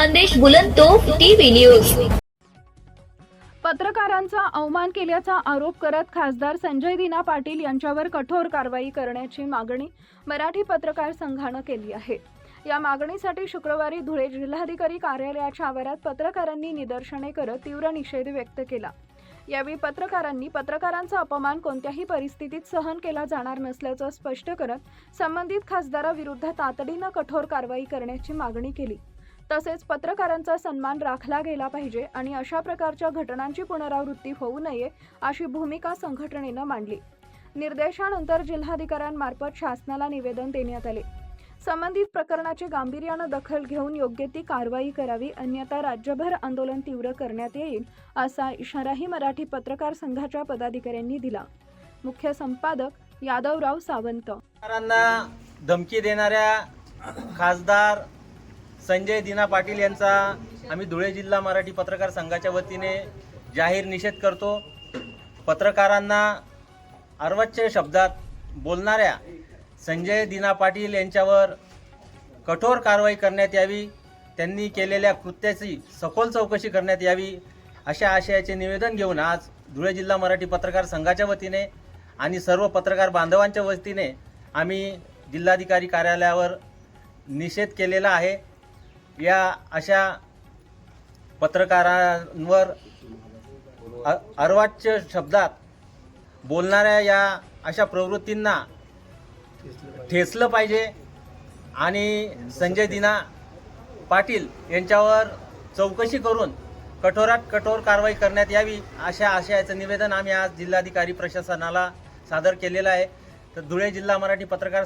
संदेश बुलंदतोफ TV news. पत्रकारांचा अवमान केल्याचा आरोप करत खासदार संजय दिना पाटील यांच्यावर कठोर कारवाई करण्याची मागणी मराठी पत्रकार संघाने केली आहे। या मागणीसाठी शुक्रवारी धुळे जिल्हाधिकारी कार्यालयाच्या आवारात पत्रकारांनी निदर्शने करत तीव्र निषेध व्यक्त केला। यावेळी पत्रकारांनी पत्रकारांचा अपमान कोणत्याही परिस्थितीत सहन केला जाणार नसल्याचं स्पष्ट करत संबंधित खासदाराविरुद्ध तातडीने कठोर कारवाई करण्याची मागणी केली। तसेच पत्रकारांचा सन्मान राखला गेला पाहिजे आणि अशा प्रकारच्या घटनांची पुनरावृत्ती होऊ नये अशी भूमिका संघटनेने मांडली। निर्देशानंतर जिल्हाधिकाऱ्यांमार्फत शासनाला निवेदन देण्यात आले। संबंधित प्रकरणाची गांभीर्याने दखल घेऊन योग्य ती कारवाई करावी, अन्यथा राज्यभर आंदोलन तीव्र करण्यात येईल असा इशाराही मराठी पत्रकार संघाच्या पदाधिकाऱ्यांनी दिला। मुख्य संपादक यादवराव सावंत। धमकी देणाऱ्या खासदार संजय दिना पाटील यांचा आम्ही धुळे जिल्हा मराठी पत्रकार संघाच्या वतीने जाहीर निषेध करतो। पत्रकारांना अर्वाच्य शब्दात बोलणाऱ्या संजय दिना पाटील यांच्यावर कठोर कारवाई करण्यात यावी, त्यांनी केलेल्या कृत्याची सखोल चौकशी करण्यात यावी अशा आशयाचे निवेदन घेऊन आज धुळे जिल्हा मराठी पत्रकार संघाच्या वतीने आणि सर्व पत्रकार बांधवांच्या वतीने आम्ही जिल्हाधिकारी कार्यालयावर निषेध केलेला आहे। या अशा पत्रकारांवर अर्वाच्य शब्दात बोलणाऱ्या या अशा प्रवृत्तींना ठेचलं पाहिजे आणि संजय दिना पाटील यांच्यावर चौकशी करून कठोरात कठोर कारवाई करण्यात यावी अशा आशयाचं निवेदन आम्ही आज जिल्हाधिकारी प्रशासनाला सादर केलेलं आहे। तर धुळे जिल्हा मराठी पत्रकार